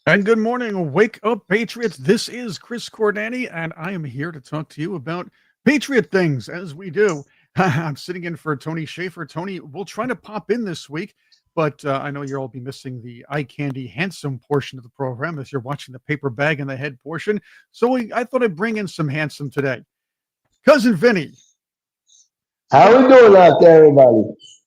And good morning, wake up, Patriots. This is Chris Cordani, and I am here to talk to you about Patriot things, as we do. I'm sitting in for Tony Shaffer. Tony, we'll try to pop in this week, but I know you'll all be missing the eye candy handsome portion of the program as you're watching the paper bag and the head portion. So I thought I'd bring in some handsome today. Cousin Vinny. How we doing out there, everybody?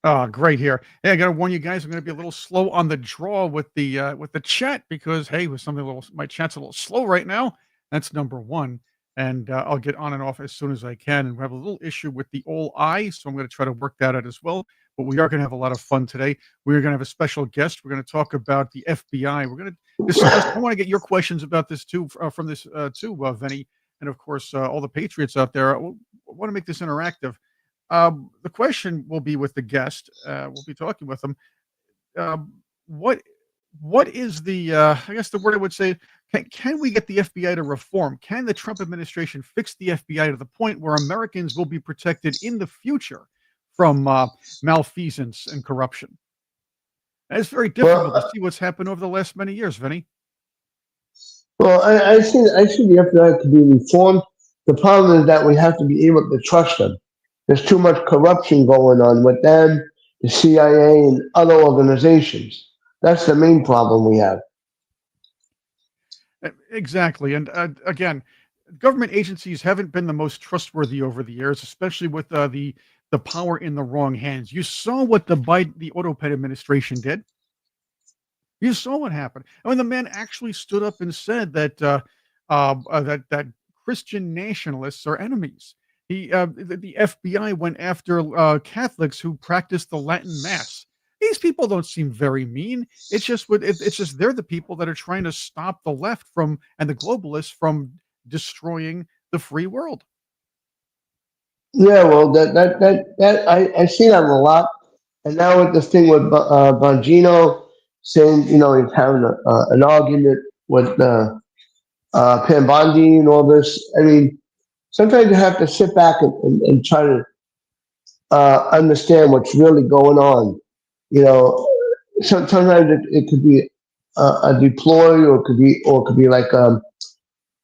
Oh, great here. Hey, I got to warn you guys, I'm going to be a little slow on the draw with the chat because hey, with something a little, my chat's a little slow right now. That's number one, and I'll get on and off as soon as I can. And we have a little issue with the old eye, so I'm going to try to work that out as well. But we are going to have a lot of fun today. We're going to have a special guest. We're going to talk about the FBI. We're going to discuss. I want to get your questions about this too, from this too, Vinny, and of course all the Patriots out there. I want to make this interactive. The question will be with the guest. We'll be talking with them. Um, what what is the I guess the word I would say, can we get the FBI to reform? Can the Trump administration fix the FBI to the point where Americans will be protected in the future from malfeasance and corruption? And it's very difficult to Well, see what's happened over the last many years, Vinny. I see the FBI to be reformed. The problem is that we have to be able to trust them. There's too much corruption going on with them, the CIA, and other organizations. That's the main problem we have. Exactly. And again, government agencies haven't been the most trustworthy over the years, especially with the power in the wrong hands. You saw what the Autopet administration did. You saw what happened. I mean, the man actually stood up and said that that Christian nationalists are enemies. The FBI went after Catholics who practiced the Latin Mass. These people don't seem very mean. It's just they're the people that are trying to stop the left from and the globalists from destroying the free world. Yeah, well, I see that a lot. And now with this thing with Bongino saying, he's having an argument with Pam Bondi and all this. I mean, sometimes you have to sit back and try to understand what's really going on. You know, sometimes it could be a deploy, or it could be like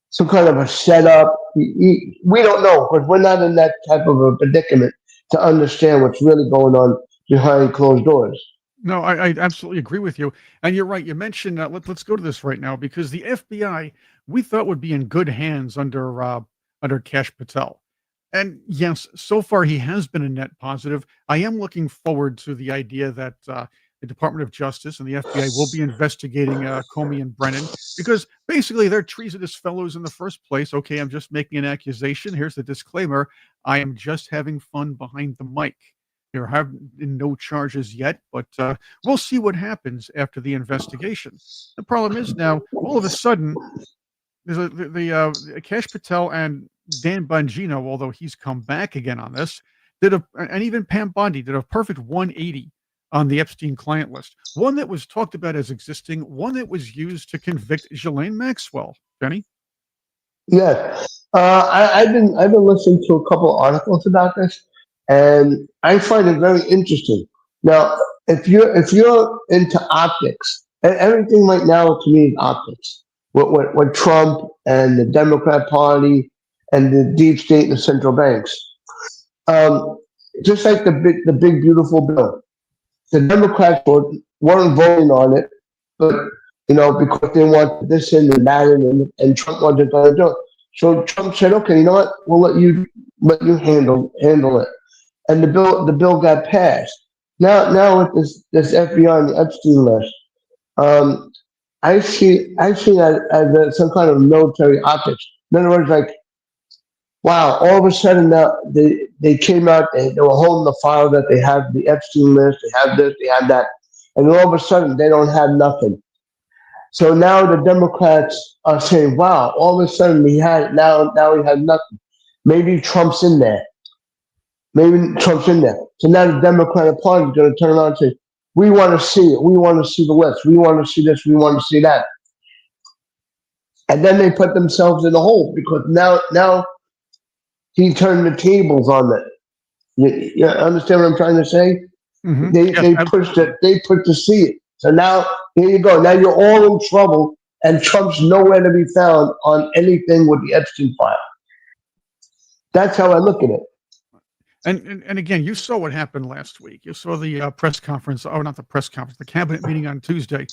some kind of a setup. We don't know because we're not in that type of a predicament to understand what's really going on behind closed doors. No, I absolutely agree with you. And you're right. You mentioned let's go to this right now because the FBI we thought would be in good hands under Cash Patel. And yes, so far he has been a net positive. I am looking forward to the idea that the Department of Justice and the FBI will be investigating Comey and Brennan because basically they're treasonous fellows in the first place. Okay, I'm just making an accusation. Here's the disclaimer: I am just having fun behind the mic. There have been no charges yet, but we'll see what happens after the investigation. The problem is now, all of a sudden, there's Cash Patel and Dan Bongino, although he's come back again on this, and even Pam Bondi did a perfect 180 on the Epstein client list. One that was talked about as existing, one that was used to convict Ghislaine Maxwell. Benny? Yeah, I've been listening to a couple of articles about this, and I find it very interesting. Now, if you're into optics, and everything right now to me is optics. With Trump and the Democrat Party and the deep state and the central banks, um, just like the big beautiful bill, the Democrats weren't voting on it, but because they wanted this and that, and Trump wasn't going to do it. So Trump said, "Okay, you know what? We'll let you handle it." And the bill got passed. Now with this FBI and the Epstein list, um, I see that as some kind of military optics. In other words, like, wow, all of a sudden now they came out, they were holding the file that they have the Epstein list, they have this, they have that, and all of a sudden they don't have nothing. So now the Democrats are saying, wow, all of a sudden we had it, now we have nothing. Maybe Trump's in there. Maybe Trump's in there. So now the Democratic Party is going to turn around and say, we want to see it. We want to see the list. We want to see this. We want to see that. And then they put themselves in a hole because now he turned the tables on it. You understand what I'm trying to say? Hmm. They Yes, they pushed absolutely. it. They put to see it. So now here you go. Now you're all in trouble, and Trump's nowhere to be found on anything with the Epstein file. That's how I look at it. And again, you saw what happened last week. You saw the press conference, oh, not the press conference, the cabinet meeting on Tuesday,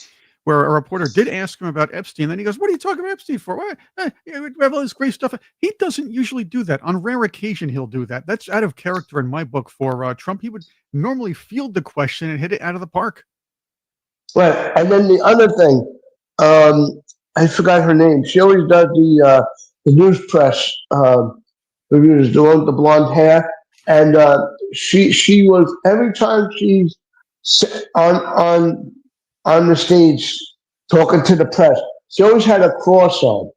where a reporter did ask him about Epstein. Then he goes, "What are you talking about Epstein for? What? We have all this great stuff." He doesn't usually do that. On rare occasion, he'll do that. That's out of character in my book for Trump. He would normally field the question and hit it out of the park. Right. And then the other thing, I forgot her name. She always does the news press reviews, the one with the blonde hair. And she was every time she's on the stage talking to the press, she always had a cross on,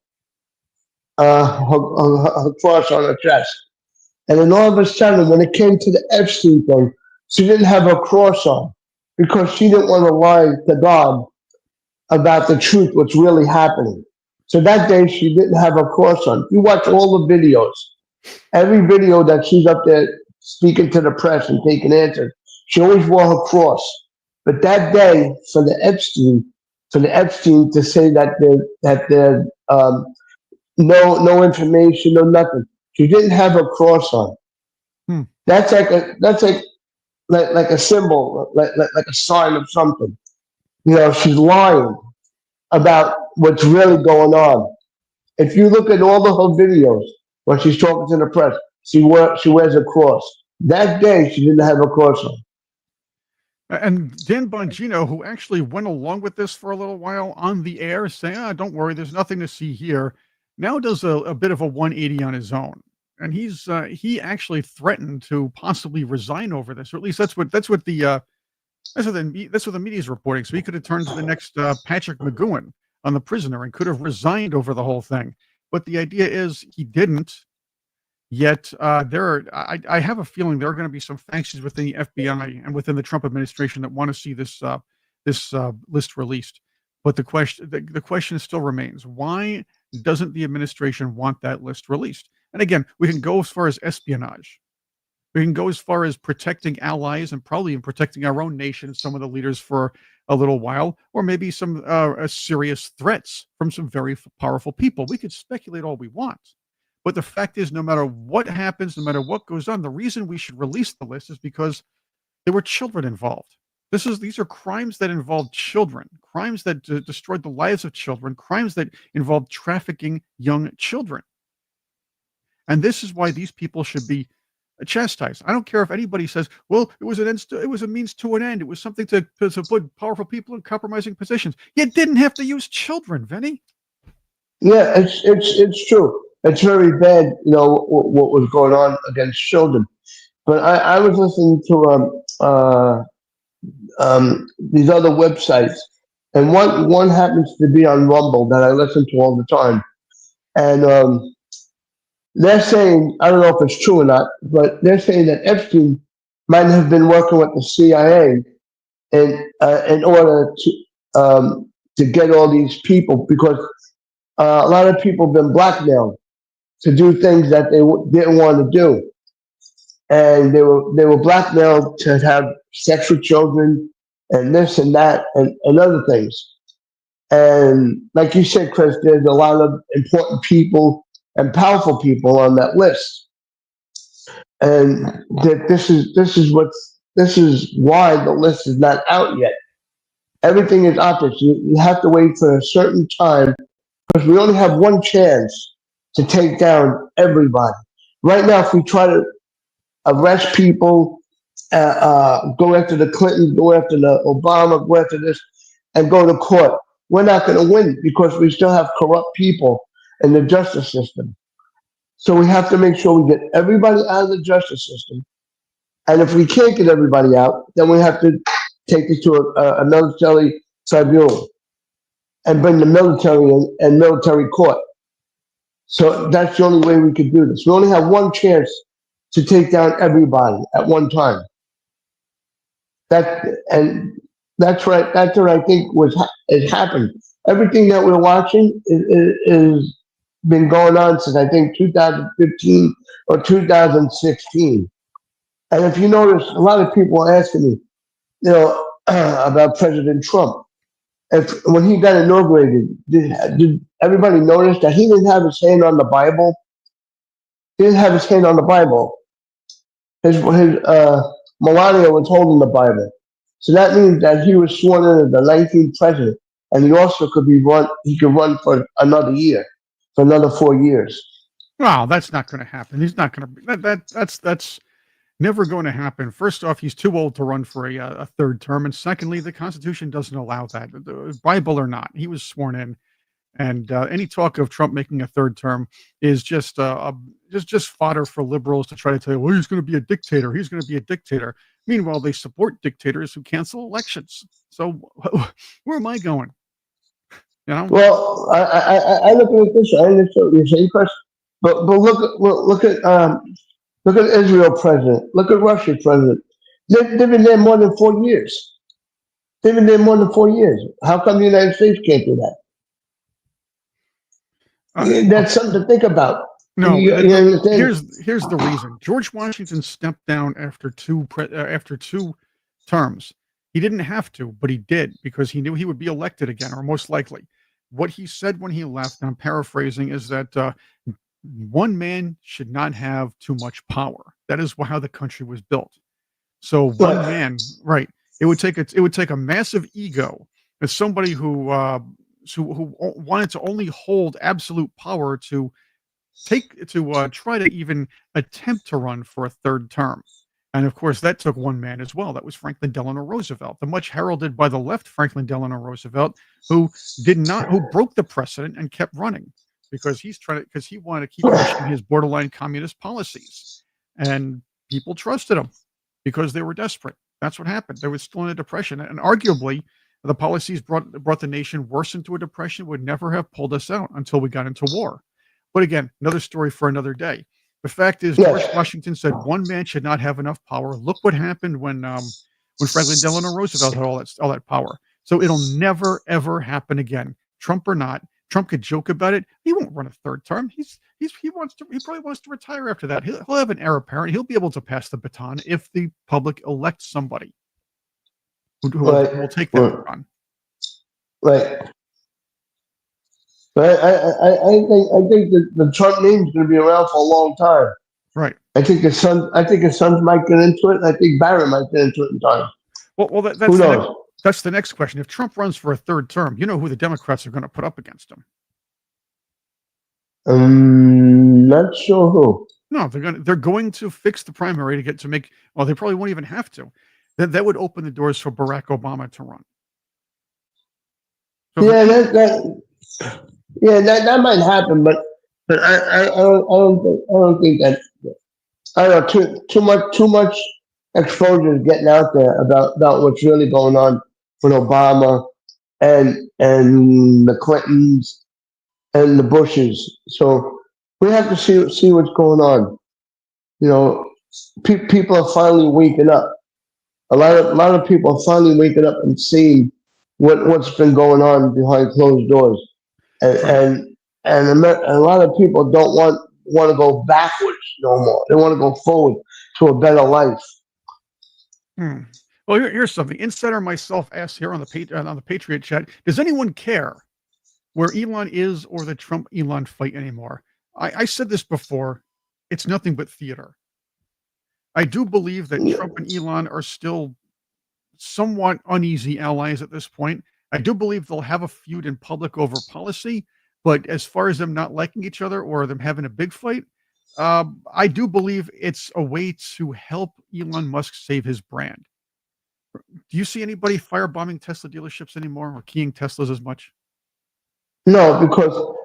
her cross on her chest. And then all of a sudden, when it came to the Epstein thing, she didn't have her cross on because she didn't want to lie to God about the truth, what's really happening. So that day, she didn't have her cross on. You watch all the videos, every video that she's up there speaking to the press and taking answers, she always wore her cross. But that day, for the Epstein to say that there no information, no nothing, she didn't have her cross on. Hmm. That's like a symbol, like a sign of something. She's lying about what's really going on. If you look at all of her videos when she's talking to the press, she wears a cross. That day, she didn't have a cross on. And Dan Bongino, who actually went along with this for a little while on the air, saying, "Don't worry, there's nothing to see here," now does a bit of a 180 on his own. And he threatened to possibly resign over this, or at least that's what the media is reporting. So he could have turned to the next Patrick McGowan on The Prisoner and could have resigned over the whole thing. But the idea is he didn't. Yet I have a feeling there are going to be some factions within the FBI and within the Trump administration that want to see this list released. But the question still remains: why doesn't the administration want that list released? And again, we can go as far as espionage. We can go as far as protecting allies and probably even protecting our own nation, some of the leaders for a little while, or maybe some serious threats from some very powerful people. We could speculate all we want. But the fact is, no matter what happens, no matter what goes on, the reason we should release the list is because there were children involved. These are crimes that involved children, crimes that destroyed the lives of children, crimes that involved trafficking young children. And this is why these people should be chastised. I don't care if anybody says, "Well, it was a means to an end. It was something to put powerful people in compromising positions." You didn't have to use children, Vinny. Yeah, it's true. It's very bad, what was going on against children. But I was listening to these other websites, and one happens to be on Rumble that I listen to all the time, and they're saying, I don't know if it's true or not, but they're saying that Epstein might have been working with the CIA in order to get all these people, because a lot of people have been blackmailed to do things that they didn't want to do, and they were blackmailed to have sex with children and this and that and other things. And like you said, Chris, there's a lot of important people and powerful people on that list, and that this is why the list is not out yet. Everything is optics. You have to wait for a certain time because we only have one chance to take down everybody. Right now, if we try to arrest people, go after the Clintons, go after the Obama, go after this, and go to court, we're not going to win because we still have corrupt people in the justice system. So we have to make sure we get everybody out of the justice system. And if we can't get everybody out, then we have to take it to a military tribunal and bring the military in and military court. So that's the only way we could do this. We only have one chance to take down everybody at one time. That's right. That's what I think has happened. Everything that we're watching is been going on since I think 2015 or 2016. And if you notice, a lot of people are asking me, about President Trump. if when he got inaugurated, did everybody notice that he didn't have his hand on the Bible? He didn't have his hand on the Bible. His Melania was holding the Bible. So that means that he was sworn in as the 19th president, and he also could be run. He could run for another year, for another 4 years. Well, that's not going to happen. He's not going to. That's never going to happen. First off, he's too old to run for a third term, and secondly, the Constitution doesn't allow that. The Bible or not, he was sworn in, and any talk of Trump making a third term is just fodder for liberals to try to tell you, well, he's going to be a dictator. He's going to be a dictator. Meanwhile, they support dictators who cancel elections. So where am I going? You know? Well, I look at it this way. I understand what you're saying, Chris. But look at Israel president. Look at Russia president. They've been there more than 4 years. They've been there more than 4 years. How come the United States can't do that? That's something to think about. No, You understand? here's the reason. George Washington stepped down after two terms. He didn't have to, but he did because he knew he would be elected again, or most likely. What he said when he left, and I'm paraphrasing, is that one man should not have too much power. That is how the country was built. So one man, right? It would take a massive ego as somebody who wanted to only hold absolute power to try to even attempt to run for a third term. And of course, that took one man as well. That was Franklin Delano Roosevelt, the much heralded by the left Franklin Delano Roosevelt, who broke the precedent and kept running because he wanted to keep pushing his borderline communist policies, and people trusted him because they were desperate. That's what happened. They were still in a depression, and arguably, the policies brought the nation worse into a depression. Would never have pulled us out until we got into war. But again, another story for another day. The fact is, George Washington said one man should not have enough power. Look what happened when Franklin Delano Roosevelt had all that power. So it'll never ever happen again. Trump or not, Trump could joke about it. He won't run a third term. He probably wants to retire after that. He'll have an heir apparent. He'll be able to pass the baton if the public elects somebody who will take that baton. Right. But I think that the Trump name is going to be around for a long time. Right. I think his sons might get into it, and I think Barron might get into it in time. Well, who knows? That's the next question. If Trump runs for a third term, you know who the Democrats are going to put up against him? Not sure who. No, they're going to fix the primary well, they probably won't even have to. That would open the doors for Barack Obama to run. So that might happen, but I don't think that. I don't know, too much exposure is getting out there about what's really going on with Obama and the Clintons and the Bushes. So we have to see what's going on. You know, people are finally waking up. A lot of people are finally waking up and seeing what's been going on behind closed doors, and a lot of people don't want to go backwards no more. They want to go forward to a better life. Well, here's something. Insider myself asked here on the Patriot chat: does anyone care where Elon is or the Trump-Elon fight anymore? I said this before. It's nothing but theater. I do believe that Trump and Elon are still somewhat uneasy allies at this point. I do believe they'll have a feud in public over policy, but as far as them not liking each other or them having a big fight, I do believe it's a way to help Elon Musk save his brand. Do you see anybody firebombing Tesla dealerships anymore or keying Teslas as much? No, because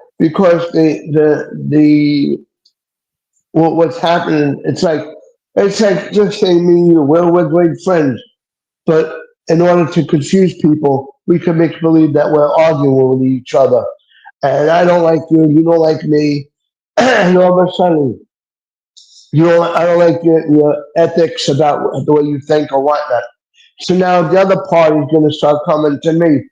what's happening? It's like just saying me and you. We're great friends, but in order to confuse people, we can make believe that we're arguing with each other. And I don't like you, you don't like me, and all of a sudden, I don't like your ethics about the way you think or whatnot. So now the other party is going to start coming to me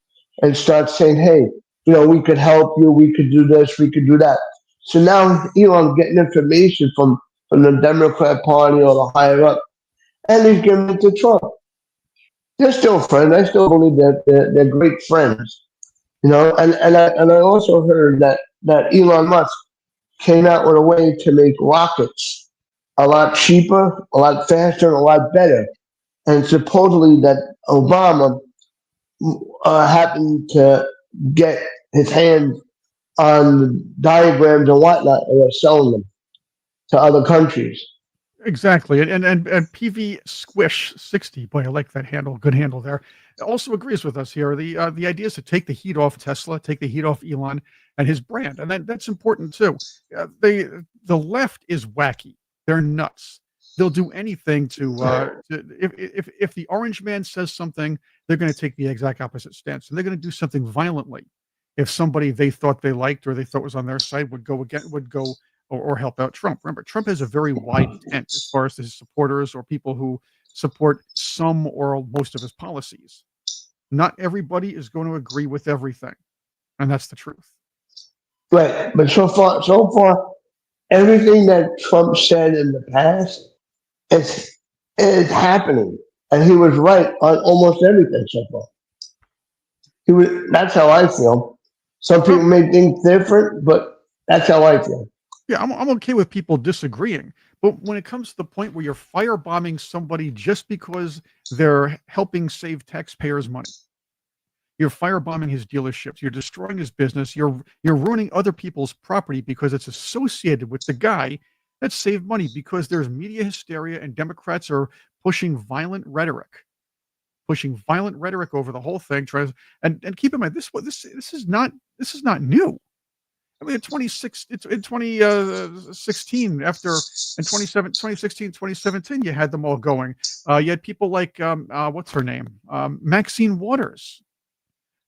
and start saying, hey, we could help you, we could do this, we could do that. So now Elon's getting information from the Democrat Party or the higher up, and he's giving it to Trump. they're still friends. I still believe that they're great friends. And I also heard that Elon Musk came out with a way to make rockets a lot cheaper, a lot faster, and a lot better. And supposedly that Obama happened to get his hands on diagrams and whatnot, and they're selling them to other countries. Exactly, and PV Squish 60, boy, I like that handle. Good handle there. Also agrees with us here. The idea is to take the heat off Tesla, take the heat off Elon and his brand, and that's important too. The left is wacky. They're nuts. They'll do anything to if the orange man says something, they're going to take the exact opposite stance, and they're going to do something violently. If somebody they thought they liked or they thought was on their side would go or help out Trump. Remember, Trump has a very wide tent as far as his supporters or people who support some or most of his policies. Not everybody is going to agree with everything, and that's the truth. Right. But so far, everything that Trump said in the past is is happening, and he was right on almost everything so far. He was. That's how I feel. Some Well, people may think different, but that's how I feel. yeah, I'm okay with people disagreeing, but when it comes to the point where you're firebombing somebody just because they're helping save taxpayers' money, you're firebombing his dealerships, you're destroying his business, you're ruining other people's property because it's associated with the guy that saved money because there's media hysteria and Democrats are pushing violent rhetoric over the whole thing. Tries and keep in mind this is not new. I mean, it's in 2016 after in 2016, 2017, you had them all going. You had people like what's her name, Maxine Waters,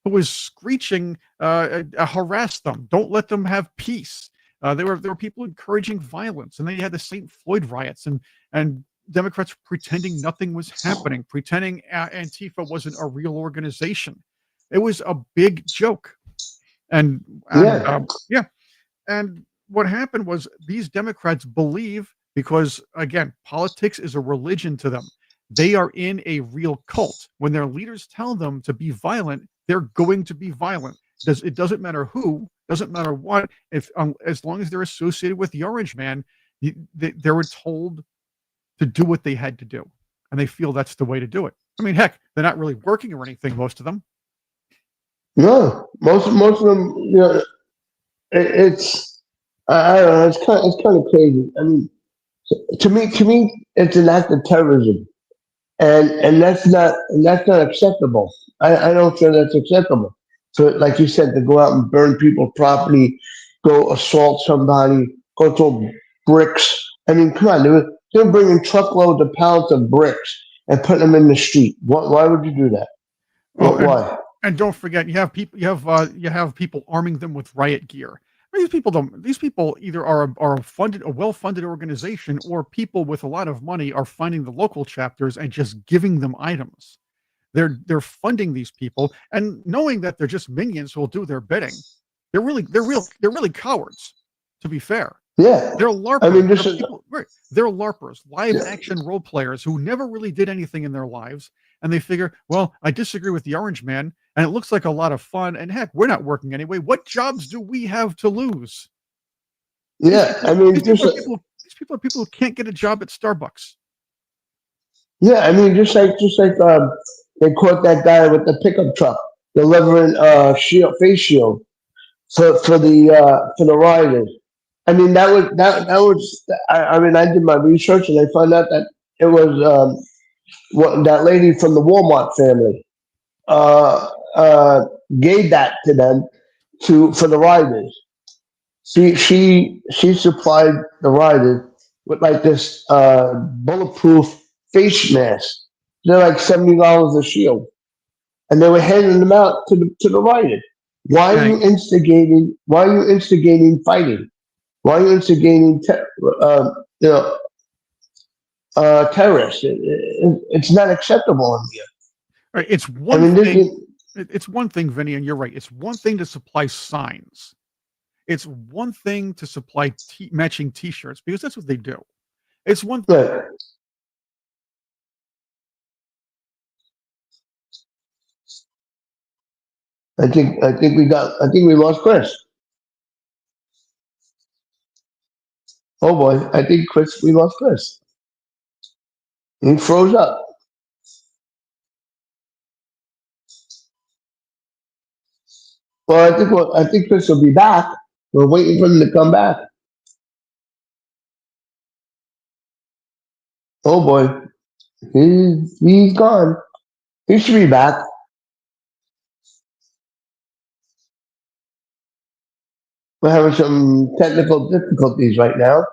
who was screeching, harass them, don't let them have peace. There were people encouraging violence, and then you had the St. Floyd riots, and Democrats pretending nothing was happening, pretending Antifa wasn't a real organization. It was a big joke, and Yeah. yeah, and what happened was these Democrats believe because again, politics is a religion to them. They are in a real cult. When their leaders tell them to be violent, they're going to be violent. It doesn't matter who, doesn't matter what. If as long as they're associated with the Orange Man, they were told to do what they had to do, and they feel that's the way to do it. I mean, heck, they're not really working or anything. Most of them. No. Most of them. It's. I don't know. It's kind of crazy. I mean, to me, it's an act of terrorism, and that's not acceptable. I don't feel that's acceptable. So, like you said, to go out and burn people's property, go assault somebody, go throw bricks. I mean, come on, they're bringing truckloads of pallets of bricks and putting them in the street. Why would you do that? Oh, Why? and don't forget, you have people arming them with riot gear. These people don't. These people either are a well-funded organization, or people with a lot of money are finding the local chapters and just giving them items. They're funding these people and knowing that they're just minions who will do their bidding. They're really cowards. To be fair, Yeah. they're I LARPers. mean, They're this is people, right? They're LARPers, live yeah, action role players who never really did anything in their lives. And they figure, well, I disagree with the Orange Man, and it looks like a lot of fun. And heck, we're not working anyway. What jobs do we have to lose? yeah. I mean, These people are people who can't get a job at Starbucks. yeah. I mean, just like they caught that guy with the pickup truck delivering face shield for the rioters. I mean, that was. I mean, I did my research and I found out that it was what that lady from the Walmart family uh, uh, gave that to them for the rioters. She supplied the riders with like this bulletproof face mask. They're like $70 a shield, and they were handing them out to the riders. Why are Yeah, you instigating? Why are you instigating fighting? Why are you instigating? You know, terrorists. It's not acceptable in here. right. It's I one mean, thing. It's one thing, Vinny, and you're right. It's one thing to supply signs. It's one thing to supply matching T-shirts because that's what they do. It's one right, I think we lost Chris. Oh boy, I think we lost Chris. He froze up. Well, I think Chris will be back. We're waiting for him to come back. Oh boy, he's gone. He should be back. We're having some technical difficulties right now.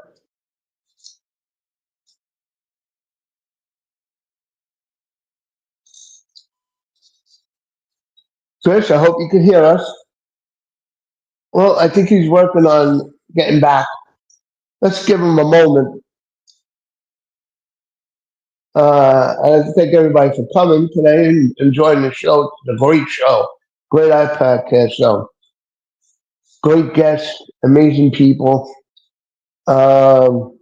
Chris, I hope you can hear us. Well, I think he's working on getting back. Let's give him a moment. I'd like to thank everybody for coming today and enjoying the show. It's a great show. Great iPodcast show. Great guests, amazing people. Um,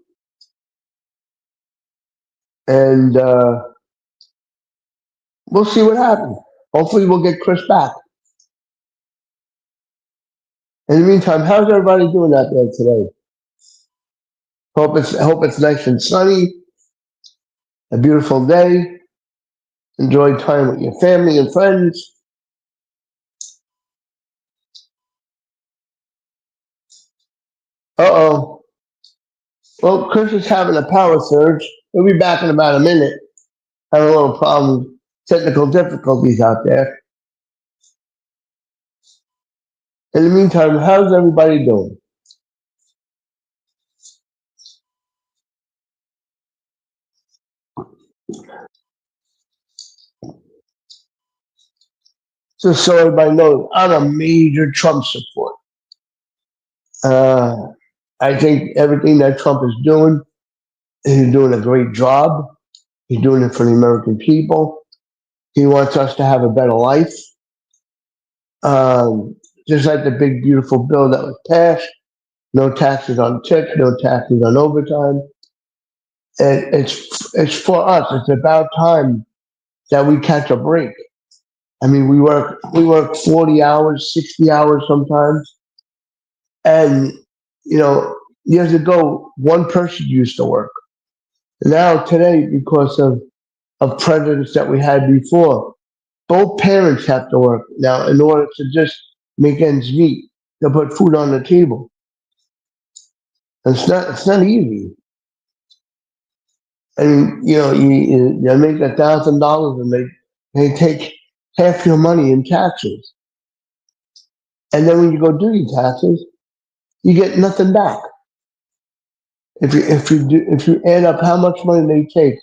and we'll see what happens. Hopefully, we'll get Chris back. In the meantime, how's everybody doing out there today? Hope it's nice and sunny, a beautiful day. Enjoy time with your family and friends. Uh-oh. Well, Chris is having a power surge. He'll be back in about a minute. Having a little problem, technical difficulties out there. In the meantime, how's everybody doing? Just so everybody knows, I'm a major Trump supporter. Uh, I think everything that Trump is doing, he's doing a great job. He's doing it for the American people. He wants us to have a better life. Um, just like the big, beautiful bill that was passed, no taxes on tips, no taxes on overtime. And it's for us. It's about time that we catch a break. I mean, we work 40 hours, 60 hours sometimes, and years ago, one person used to work. Now today, because of presidents that we had before, both parents have to work now in order to just make ends meet, to put food on the table. It's not easy. And you make $1,000 and they take half your money in taxes. And then when you go do your taxes, you get nothing back. If you add up how much money they take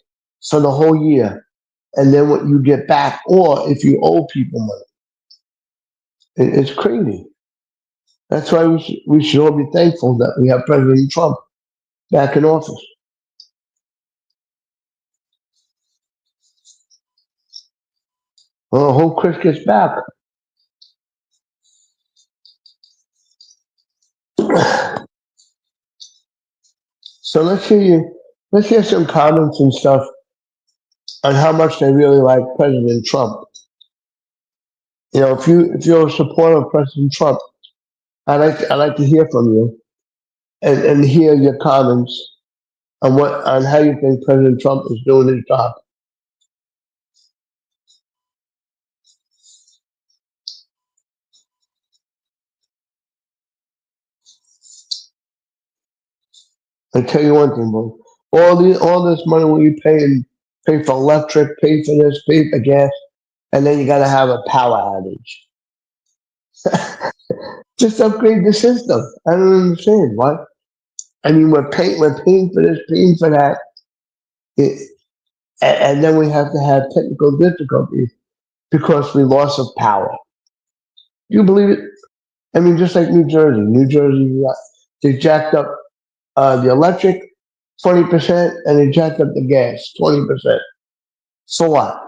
for the whole year, and then what you get back, or if you owe people money, it's crazy. That's why we should all be thankful that we have President Trump back in office. Well, I hope Chris gets back. So let's hear some comments and stuff on how much they really like President Trump. If you're a supporter of President Trump, I'd like to hear from you and hear your comments on how you think President Trump is doing his job. I tell you one thing, bro. All this money we pay for electric, pay for this, pay for gas, and then you gotta have a power outage. Just upgrade the system. I don't understand what. I mean, we're paying for this, paying for that, it, and then we have to have technical difficulties because we lost of power. Do you believe it? I mean, just like New Jersey. New Jersey, they jacked up the electric 20%, and they jacked up the gas 20%. So what?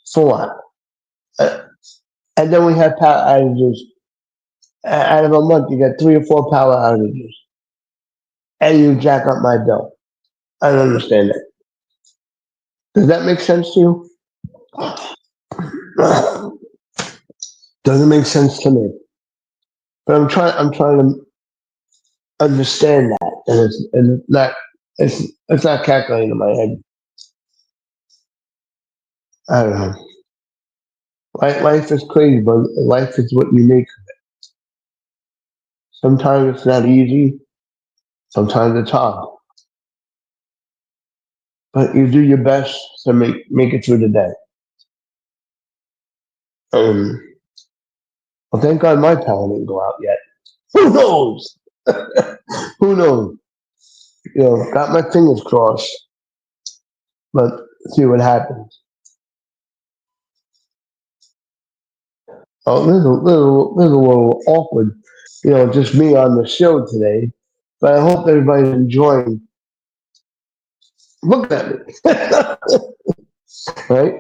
So what? Uh, and then we have power outages. Out of a month, you get 3 or 4 power outages, and you jack up my bill. I don't understand that. Does that make sense to you? Doesn't make sense to me. But I'm trying to understand that, and it's not calculating in my head. I don't know. Life is crazy, but life is what you make. Sometimes it's not easy. Sometimes it's hard. But you do your best to make it through the day. Um, well, thank God my power didn't go out yet. Who knows? Who knows? Got my fingers crossed, but see what happens. Oh, this is a little awkward, just me on the show today. But I hope everybody's enjoying. Look at me, right?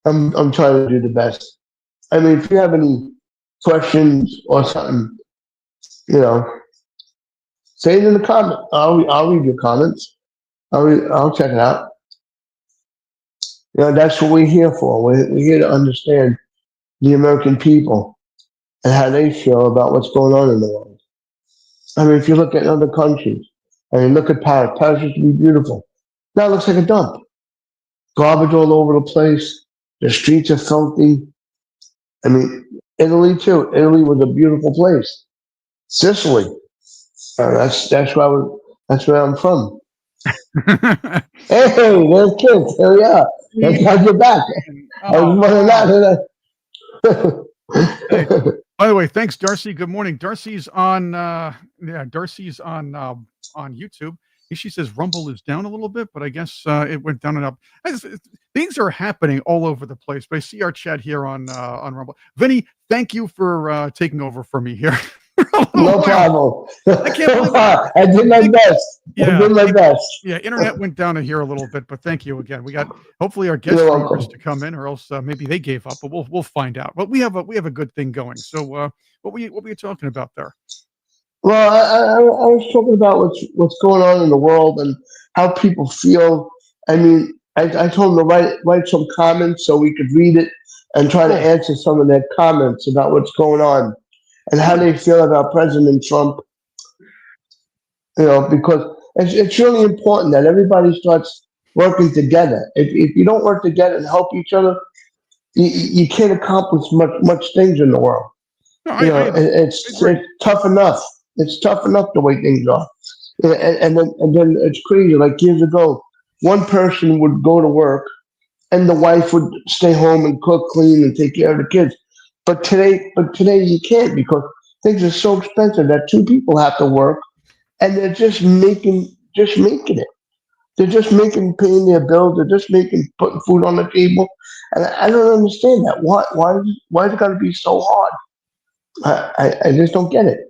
I'm trying to do the best. I mean, if you have any questions or something, you know, say it in the comment. I'll read your comments. I'll check it out. That's what we're here for. We're here to understand the American people and how they feel about what's going on in the world. I mean, if you look at other countries, I mean, look at Paris. Paris used to be beautiful. Now it looks like a dump. Garbage all over the place. The streets are filthy. I mean, Italy too. Italy was a beautiful place. Sicily. That's where I'm from. Hey, there's kids. Here we are. Let's have you back. I was Oh, wondering wow. that. Hey, by the way, thanks, Darcy. Good morning. Darcy's on on YouTube. She says Rumble is down a little bit, but I guess it went down and up. Things are happening all over the place. But I see our chat here on Rumble. Vinny, thank you for taking over for me here. No problem. I can't believe it. I did my best. I Yeah, did my best. yeah, internet went down here a little bit, but thank you again. We got hopefully our guest You're viewers welcome. to come in, or else maybe they gave up. But we'll find out. But we have a good thing going. So what were you talking about there? Well, I was talking about what's going on in the world and how people feel. I mean, I told them to write some comments so we could read it and try to Cool, answer some of their comments about what's going on and how good. they feel about President Trump. Because it's really important that everybody starts working together. If you don't work together and help each other, you can't accomplish much things in the world. No, It's agree. tough enough. It's tough enough the way things are. And then it's crazy. Like years ago, one person would go to work and the wife would stay home and cook, clean, and take care of the kids. But today you can't because things are so expensive that two people have to work and they're just making it. They're just making paying their bills. They're just making putting food on the table, and I don't understand that. Why is it got to be so hard? I just don't get it.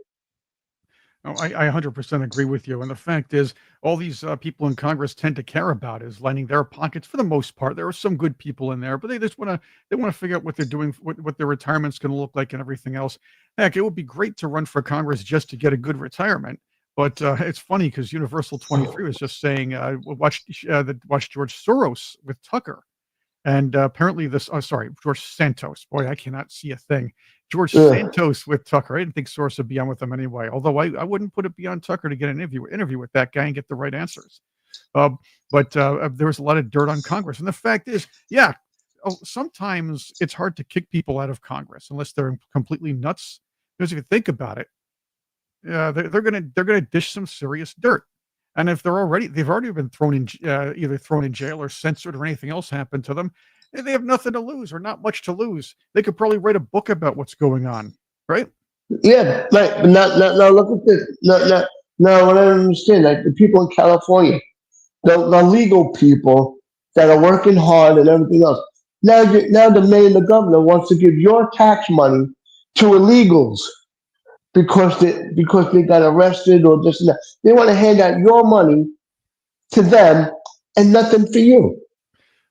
No, I 100% agree with you. And the fact is, all these people in Congress tend to care about is lining their pockets for the most part. There are some good people in there, but they want to figure out what they're doing, what their retirement's going to look like, and everything else. Heck, it would be great to run for Congress just to get a good retirement. But it's funny because Universal 23 was just saying, watch George Soros with Tucker. And apparently sorry, George Santos. Boy, I cannot see a thing. George Ugh. Santos with Tucker. I didn't think Source would be on with him anyway. Although I wouldn't put it beyond Tucker to get an interview with that guy and get the right answers. Um, but there was a lot of dirt on Congress, and the fact is, yeah, sometimes it's hard to kick people out of Congress unless they're completely nuts. Because if you think about it, they're gonna dish some serious dirt. And if they've already been thrown in either thrown in jail or censored or anything else happened to them, they have nothing to lose or not much to lose. They could probably write a book about what's going on, right? Yeah, right. But now look at this. Now, what I don't understand, like the people in California, the legal people that are working hard and everything else. Now the mayor and the governor wants to give your tax money to illegals because they got arrested or this and that. They want to hand out your money to them and nothing for you.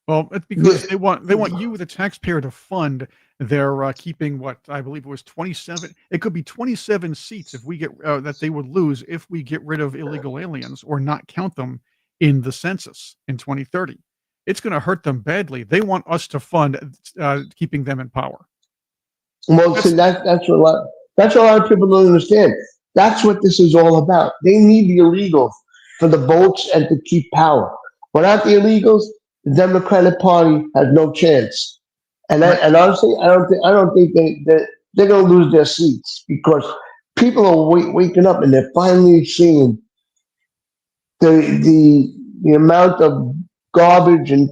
Well, it's because The- they want you, the taxpayer, to fund their keeping what I believe it was 27. It could be 27 seats if we get that they would lose if we get rid of illegal aliens or not count them in the census in 2030. It's going to hurt them badly. They want us to fund keeping them in power. Well, see, That's that's what a lot of people don't understand. That's what this is all about. They need the illegals for the votes and to keep power. Without the illegals, the Democratic Party has no chance. right. And honestly, I don't think they're going to lose their seats because people are waking up and they're finally seeing the amount of garbage and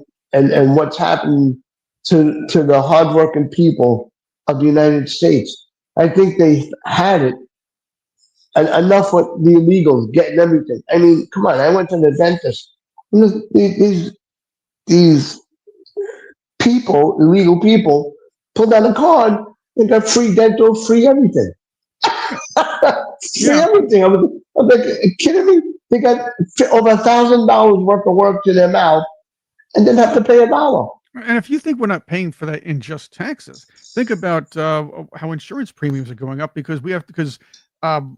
what's happening to the hardworking people of the United States. I think they had it enough with the illegals getting everything. I mean, come on! I went to the dentist. These people, illegal people, pulled out a card and got free dental, free everything. Free Yeah. everything. I was like, are you kidding me? They got over $1,000 worth of work to their mouth and didn't have to pay $1. And if you think we're not paying for that in just taxes, think about how insurance premiums are going up because um,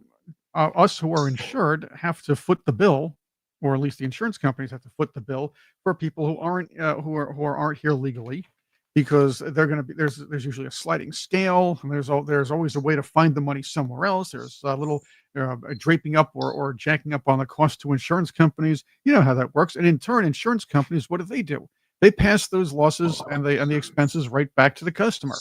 us who are insured have to foot the bill, or at least the insurance companies have to foot the bill for people who aren't here legally, because they're going to be there's usually a sliding scale, and there's always a way to find the money somewhere else. There's a little draping up or jacking up on the cost to insurance companies. You know how that works, and in turn, insurance companies, what do? They pass those losses and the expenses right back to the customer.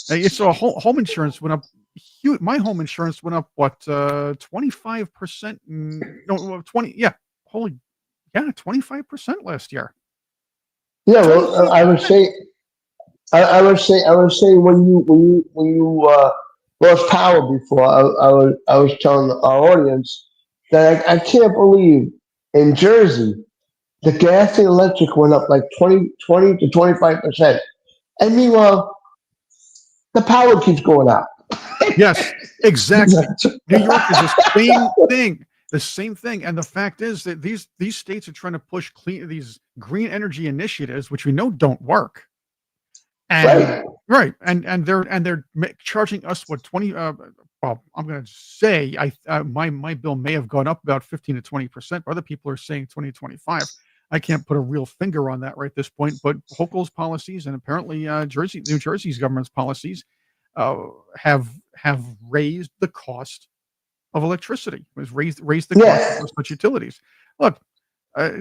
You saw home insurance went up huge. My home insurance went up what 25%? No, 20. Yeah, holy, yeah, 25% last year. Yeah, Twenty well, five I would percent. say, I would say when you lost power before, I was telling our audience that I can't believe in Jersey the gas and electric went up like 20 to 25%, and meanwhile the power keeps going out. Yes, exactly. New York is the same thing. The same thing. And the fact is that these states are trying to push these green energy initiatives, which we know don't work. And Right. right, and they're charging us what 20. Well, I'm going to say my bill may have gone up about 15 to 20%. Other people are saying 20 to 25. I can't put a real finger on that right this point, but Hochul's policies and apparently New Jersey's government's policies uh, have raised the cost of electricity. Was raised the cost Yeah. of such utilities. Look, uh,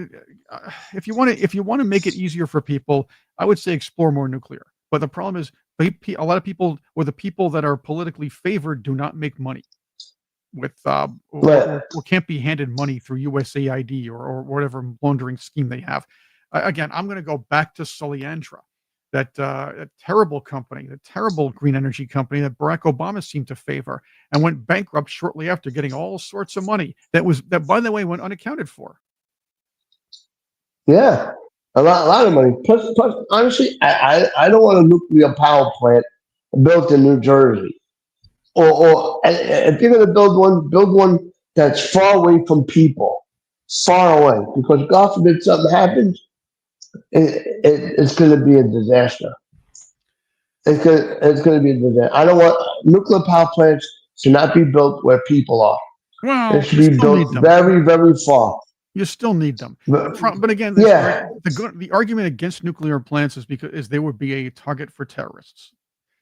if you want to make it easier for people, I would say explore more nuclear. But the problem is, a lot of people, or the people that are politically favored, do not make money with Right. or can't be handed money through USAID or whatever laundering scheme they have. Again, I'm going to go back to Solyandra, that terrible company, the terrible green energy company that Barack Obama seemed to favor, and went bankrupt shortly after, getting all sorts of money that, by the way, went unaccounted for. Yeah. A lot of money. Plus, honestly, I don't want a nuclear power plant built in New Jersey. If you're going to build one that's far away from people, far away, because God forbid something happens, it's going to be a disaster. It's going to be a disaster. I don't want nuclear power plants should not be built where people are. It Well, should you be still need built them. very, very far. You still need them. But, But again, yeah, the argument against nuclear plants is because they would be a target for terrorists.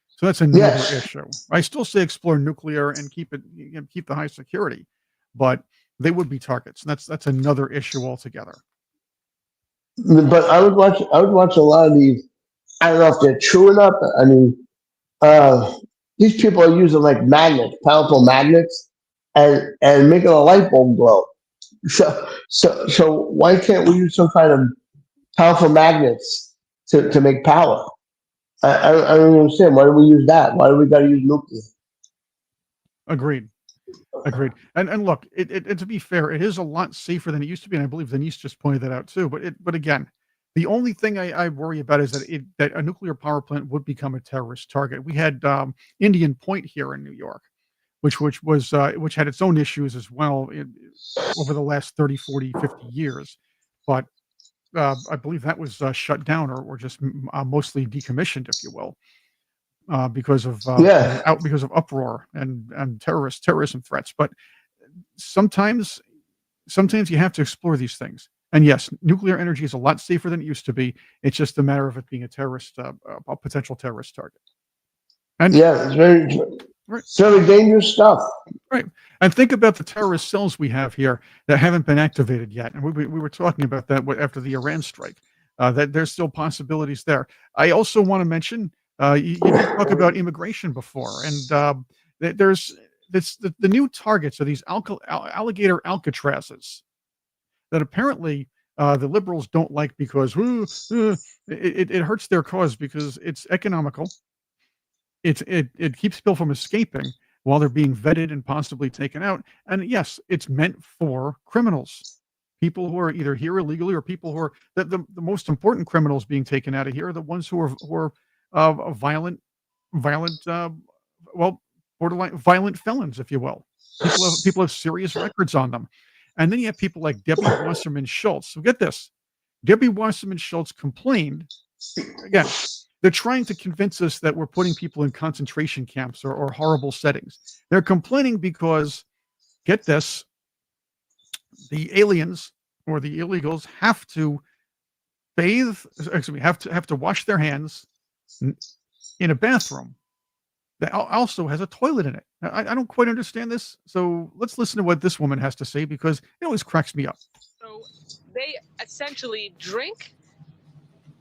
So that's another yes. issue. I still say explore nuclear and keep the high security, but they would be targets. And that's another issue altogether. But I would watch a lot of these. I don't know if they're true enough. I mean, uh, these people are using like magnets, powerful magnets, and making a light bulb glow. So why can't we use some kind of powerful magnets to make power? I don't understand. Why do we use that? Why do we got to use nuclear? Agreed. Agreed. And look, to be fair, it is a lot safer than it used to be, and I believe Denise just pointed that out too. But again, the only thing I worry about is that a nuclear power plant would become a terrorist target. We had Indian Point here in New York, which had its own issues as well over the last 30, 40, 50 years. But I believe that was shut down, or just mostly decommissioned, if you will, Yeah. because of uproar and terrorism threats. But sometimes sometimes you have to explore these things. And yes, nuclear energy is a lot safer than it used to be. It's just a matter of it being a potential terrorist target. And Yeah, right, it's very dangerous stuff. right. And think about the terrorist cells we have here that haven't been activated yet. And we were talking about that after the Iran strike, that there's still possibilities there. I also want to mention you did talk about immigration before, and there's the new targets are these alligator Alcatrazes that apparently the liberals don't like because it hurts their cause because it's economical. It keeps people from escaping while they're being vetted and possibly taken out. And yes, it's meant for criminals, people who are either here illegally or people who are the most important criminals being taken out of here are the ones who are violent, well, borderline violent felons, if you will. People have serious records on them, and then you have people like Debbie Wasserman Schultz. So get this: Debbie Wasserman Schultz complained again. They're trying to convince us that we're putting people in concentration camps or horrible settings. They're complaining because, get this, the aliens or the illegals have to bathe, excuse me, have to wash their hands in a bathroom that also has a toilet in it. I don't quite understand this. So let's listen to what this woman has to say because it always cracks me up. So they essentially drink,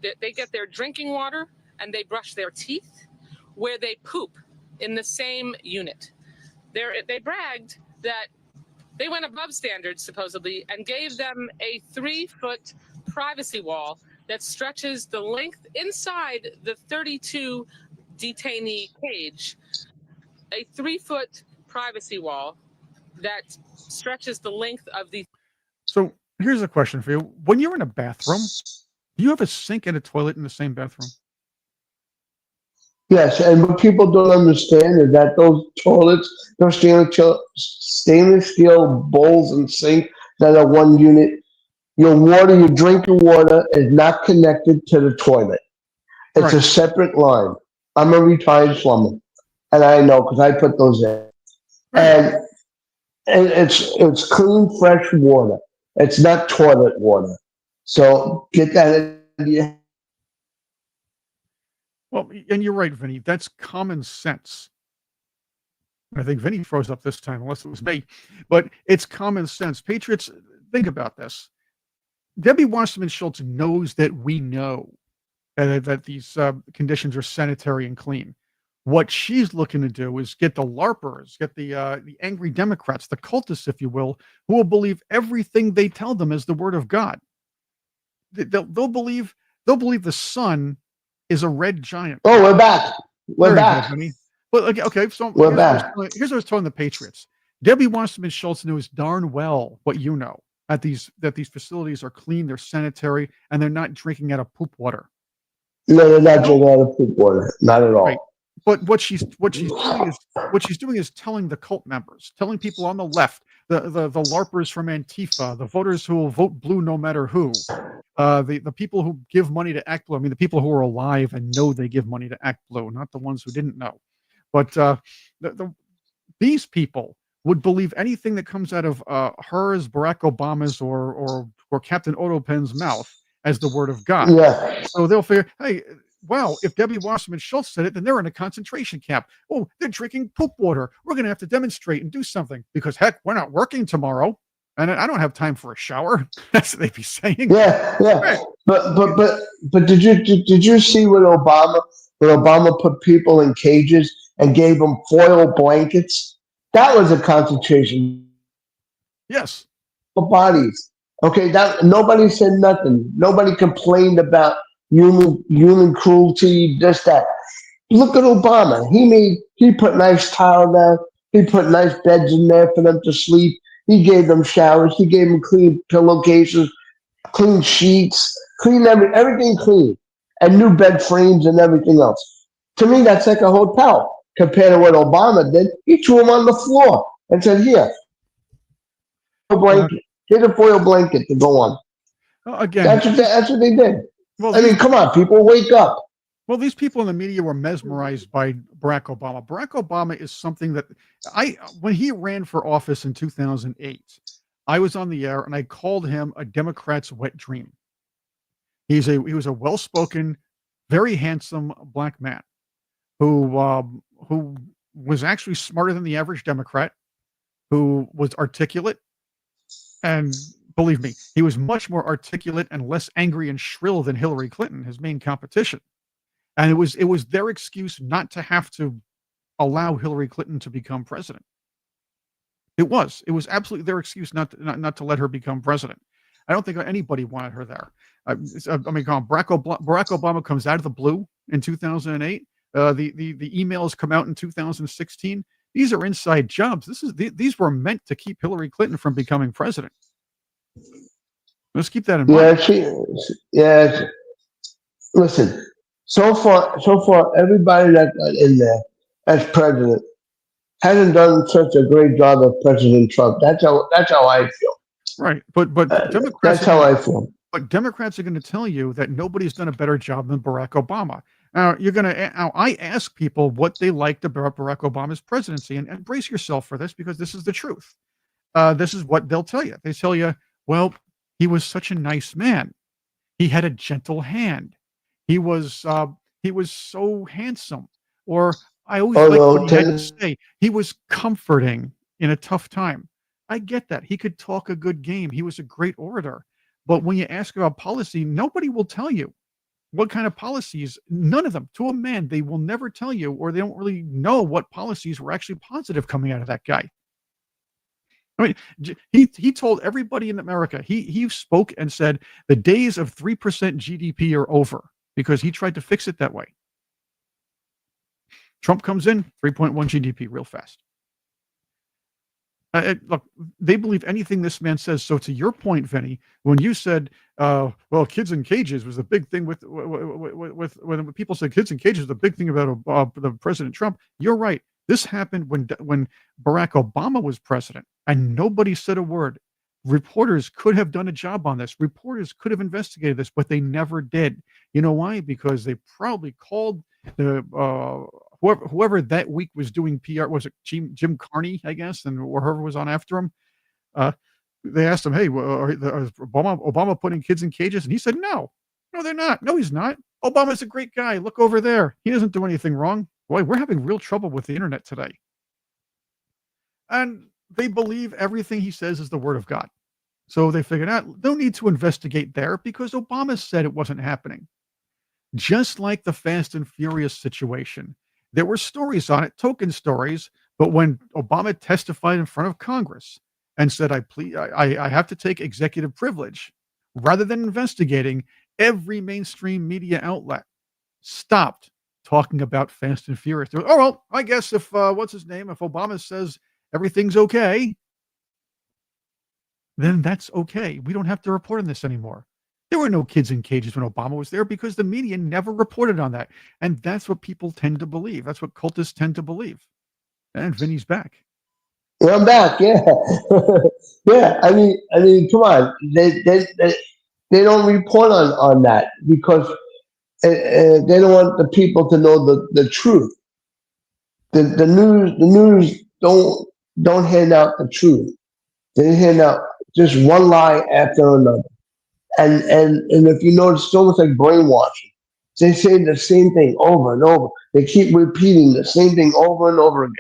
they get their drinking water and they brush their teeth where they poop in the same unit. They bragged that they went above standards, supposedly, and gave them a 3-foot privacy wall that stretches the length inside the 32 detainee cage. A 3-foot privacy wall that stretches the length of the. So here's a question for you. When you're in a bathroom, do you have a sink and a toilet in the same bathroom? Yes, and what people don't understand is that those toilets, those stainless steel bowls and sink that are one unit, your drinking water is not connected to the toilet. It's Right. a separate line. I'm a retired plumber, and I know because I put those in. Right. And it's clean, fresh water. It's not toilet water. So get that into your. Well, and you're right, Vinny. That's common sense. I think Vinny froze up this time, unless it was me. But it's common sense. Patriots, think about this. Debbie Wasserman Schultz knows that we know that these conditions are sanitary and clean. What she's looking to do is get the LARPers, get the angry Democrats, the cultists, if you will, who will believe everything they tell them is the word of God. They'll believe the sun is a red giant. Oh, we're back. We're There you go, back. Vinny. But okay, so We're here's back. here's what I was telling the Patriots. Debbie Wasserman Schultz knows darn well what you know that these facilities are clean, they're sanitary, and they're not drinking out of poop water. No, they're not No, drinking out of poop water. Not at right. all. But what she's doing is telling the cult members, telling people on the left, the LARPers from Antifa, the voters who will vote blue no matter who, the people who give money to Act Blue. I mean, the people who are alive and know they give money to Act Blue, not the ones who didn't know. But these people would believe anything that comes out of hers, Barack Obama's, or Captain Otto Penn's mouth as the word of God. Yeah. So they'll figure, hey, wow, if Debbie Wasserman Schultz said it, then they're in a concentration camp. Oh, they're drinking poop water. We're going to have to demonstrate and do something because, heck, we're not working tomorrow. And I don't have time for a shower. That's what they'd be saying. Yeah, yeah. Right. But did you see when Obama put people in cages and gave them foil blankets? That was a concentration Yes. of bodies. Okay, that nobody said nothing. Nobody complained about human cruelty, this that. Look at Obama. He put nice tile down. He put nice beds in there for them to sleep. He gave them showers. He gave them clean pillowcases, clean sheets, everything clean, and new bed frames and everything else. To me, that's like a hotel compared to what Obama did. He threw them on the floor and said, "Here, a blanket. Here's a foil blanket to go on." Again, That's what they did. well, I mean, come on, people, wake up. these people in the media were mesmerized by Barack Obama. Barack Obama is something that when he ran for office in 2008, I was on the air and I called him a Democrat's wet dream. He was a well-spoken, very handsome black man. who was actually smarter than the average Democrat, who was articulate, and believe me, he was much more articulate and less angry and shrill than Hillary Clinton, his main competition. And it was their excuse not to have to allow Hillary Clinton to become president. It was absolutely their excuse not to let her become president. I don't think anybody wanted her there. I mean, come on, Barack Obama comes out of the blue in 2008. The emails come out in 2016. These are inside jobs. These were meant to keep Hillary Clinton from becoming president. Let's keep that in mind. Yeah. Listen, so far, everybody that got in there as president hasn't done such a great job as President Trump. That's how I feel. Right, but That's how I feel. Democrats are going to tell you that nobody's done a better job than Barack Obama. Now, I ask people what they liked about Barack Obama's presidency, and brace yourself for this because this is the truth. This is what they'll tell you. They tell you, well, he was such a nice man. He had a gentle hand. He was so handsome. Or I always Oh liked no, what he had to say. He was comforting in a tough time. I get that. He could talk a good game. He was a great orator. But when you ask about policy, nobody will tell you what kind of policies. None of them, to a man, they will never tell you, or they don't really know what policies were actually positive coming out of that guy. I mean, he told everybody in America, he spoke and said the days of 3% GDP are over because he tried to fix it that way. Trump comes in, 3.1 GDP real fast. Look, they believe anything this man says. So to your point, Vinny, when you said, well, kids in cages was the big thing with when people said kids in cages was the big thing about the President Trump, you're right. This happened when Barack Obama was president and nobody said a word. Reporters could have done a job on this. Reporters could have investigated this, but they never did. You know why? Because they probably called the whoever that week was doing PR. Was it Jim Carney, I guess, and or whoever was on after him? They asked him, "Hey, is Obama putting kids in cages?" And he said, "No, they're not. No, he's not. Obama's a great guy. Look over there. He doesn't do anything wrong." Boy, we're having real trouble with the internet today. And they believe everything he says is the word of God. So they figured out no need to investigate there because Obama said it wasn't happening. Just like the Fast and Furious situation, there were stories on it, token stories, but when Obama testified in front of Congress and said, I have to take executive privilege, rather than investigating, every mainstream media outlet stopped talking about Fast and Furious. Oh, well, I guess if, what's his name? If Obama says everything's okay, then that's okay. We don't have to report on this anymore. There were no kids in cages when Obama was there because the media never reported on that. And that's what people tend to believe. That's what cultists tend to believe. And Vinny's back. Yeah, I'm back. Yeah, yeah. I mean, come on. They don't report on that because they don't want the people to know the truth. The news don't hand out the truth. They hand out just one lie after another. And if you notice, it's almost like brainwashing. They say the same thing over and over. They keep repeating the same thing over and over again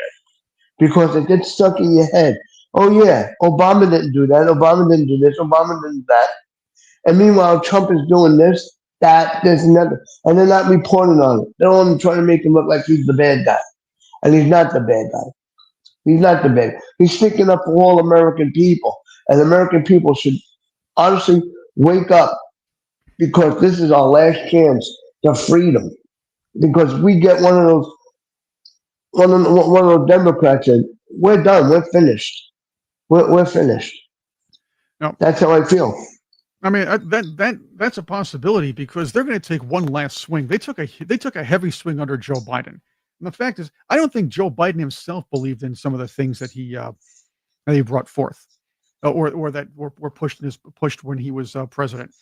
because it gets stuck in your head. Oh yeah, Obama didn't do that. Obama didn't do this. Obama didn't do that. And meanwhile, Trump is doing this, that, this, and that, and they're not reporting on it. They're only trying to make him look like he's the bad guy, and he's not the bad guy. He's not the bad. He's sticking up for all American people, and American people should honestly wake up because this is our last chance to freedom. Because we get one of those Democrats, and we're done. We're finished. We're finished. No, That's how I feel. I mean that's a possibility because they're going to take one last swing. They took a heavy swing under Joe Biden. And the fact is, I don't think Joe Biden himself believed in some of the things that he brought forth, or that were pushed when he was president.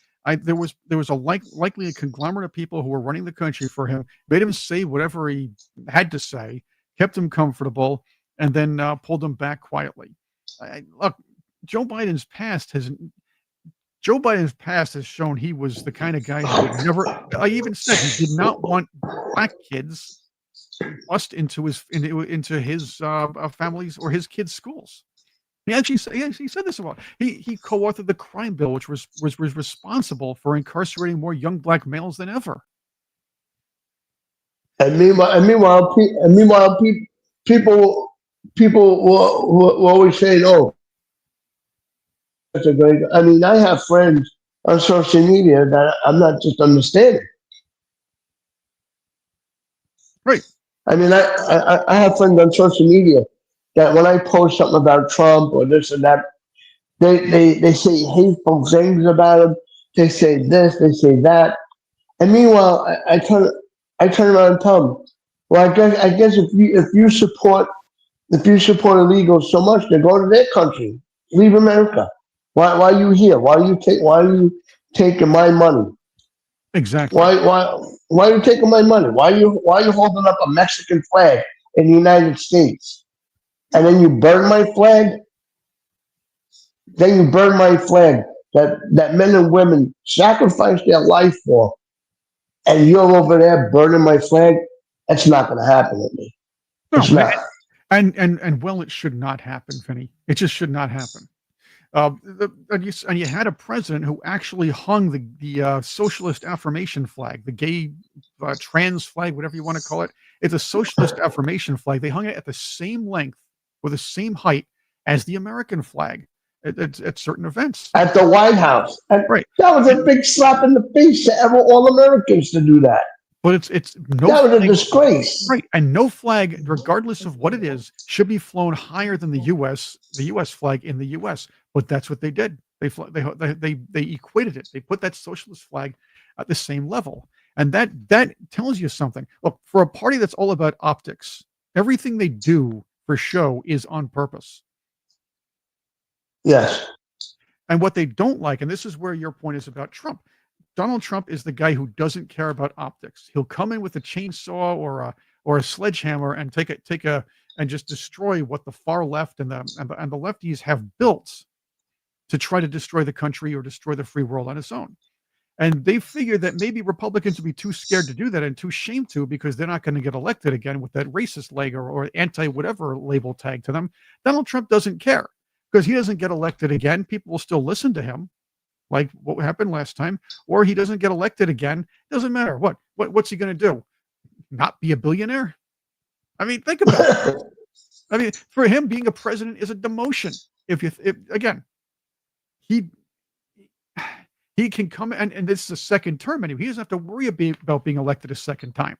There was likely a conglomerate of people who were running the country for him, made him say whatever he had to say, kept him comfortable, and then pulled him back quietly. Look, Joe Biden's past has shown he was the kind of guy who would never. I even said he did not want black kids bust into his family's or his kids' schools. He said this about he co-authored the crime bill, which was responsible for incarcerating more young black males than ever. People will always say, "Oh, that's a great." I mean, I have friends on social media that I'm not just understanding. Right. I mean, I have friends on social media that when I post something about Trump or this and that, they say hateful things about him. They say this, they say that, and meanwhile, I turn around and tell them, well, I guess if you support illegals so much, then go to their country, leave America. Why are you here? Why are you taking my money? Exactly. Why are you taking my money? Why are you holding up a Mexican flag in the United States? And then you burn my flag? Then you burn my flag that men and women sacrificed their life for, and you're over there burning my flag? That's not gonna happen with me. No, It's not. and well, it should not happen, Vinny. It just should not happen. And you had a president who actually hung the socialist affirmation flag, the gay trans flag, whatever you want to call it. It's a socialist affirmation flag. They hung it at the same length or the same height as the American flag at certain events. At the White House. And Right. that was a big slap in the face to all Americans to do that. But it's no That was a flag, disgrace. right? And no flag, regardless of what it is, should be flown higher than the U.S. flag in the U.S. But that's what they did. They equated it. They put that socialist flag at the same level, and that tells you something. Look, for a party that's all about optics, everything they do for show is on purpose. Yes. And what they don't like, and this is where your point is about Trump. Donald Trump is the guy who doesn't care about optics. He'll come in with a chainsaw or a sledgehammer and take a and just destroy what the far left and the lefties have built to try to destroy the country or destroy the free world on its own. And they figure that maybe Republicans would be too scared to do that and too ashamed to because they're not going to get elected again with that racist leg or anti whatever label tag to them. Donald Trump doesn't care because he doesn't get elected again. People will still listen to him, like what happened last time, or he doesn't get elected again. Doesn't matter. What's he going to do? Not be a billionaire? I mean, think about it. I mean, for him, being a president is a demotion. If again, he can come and this is a second term anyway. He doesn't have to worry about being elected a second time.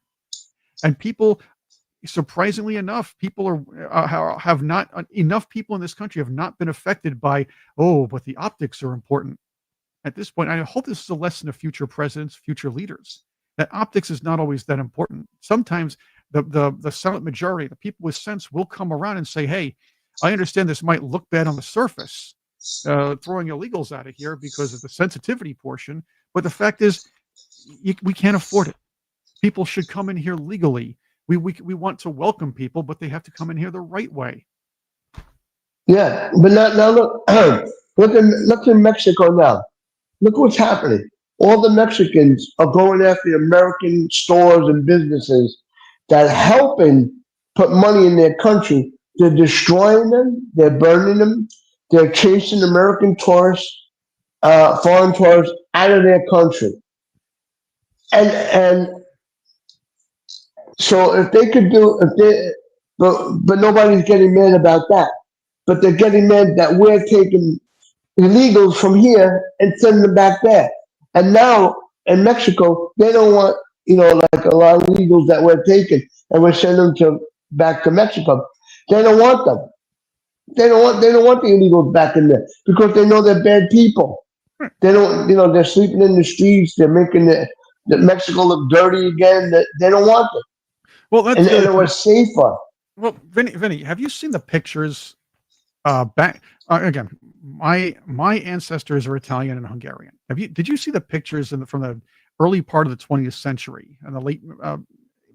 And people, surprisingly enough, people have not enough people in this country have not been affected by, oh, but the optics are important. At this point, I hope this is a lesson to future presidents, future leaders, that optics is not always that important. Sometimes the silent majority, the people with sense, will come around and say, hey, I understand this might look bad on the surface, throwing illegals out of here because of the sensitivity portion, but the fact is, we can't afford it. People should come in here legally. We want to welcome people, but they have to come in here the right way. Yeah, but now look, look in Mexico now. Look what's happening. All the Mexicans are going after American stores and businesses that are helping put money in their country. They're destroying them. They're burning them. They're chasing American tourists, foreign tourists out of their country. And so if they could do, if they, but nobody's getting mad about that. But they're getting mad that we're taking illegals from here and sending them back there. And now in Mexico, they don't want, like a lot of illegals that we're taking and we're sending them back to Mexico. They don't want them. They don't want the illegals back in there because they know they're bad people. They don't, they're sleeping in the streets. They're making the Mexico look dirty again. They don't want them. Well, that's And it was safer. well, Vinny, have you seen the pictures? Back again, my ancestors are Italian and Hungarian. Did you see the pictures from the early part of the 20th century and the late the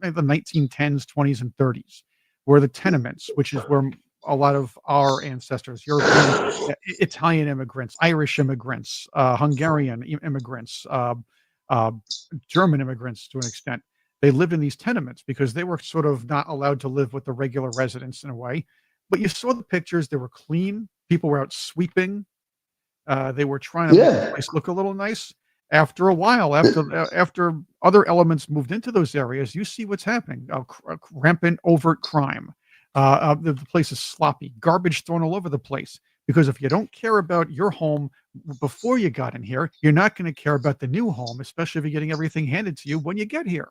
1910s, 20s, and 30s, where the tenements, which is where a lot of our ancestors, European, Italian immigrants, Irish immigrants, Hungarian immigrants, German immigrants to an extent, They lived in these tenements because they were sort of not allowed to live with the regular residents in a way. But you saw the pictures; they were clean. People were out sweeping. They were trying to make the Yeah, place look a little nice. After a while, after other elements moved into those areas, you see what's happening: rampant, overt crime. The place is sloppy, garbage thrown all over the place. Because if you don't care about your home before you got in here, you're not going to care about the new home, especially if you're getting everything handed to you when you get here.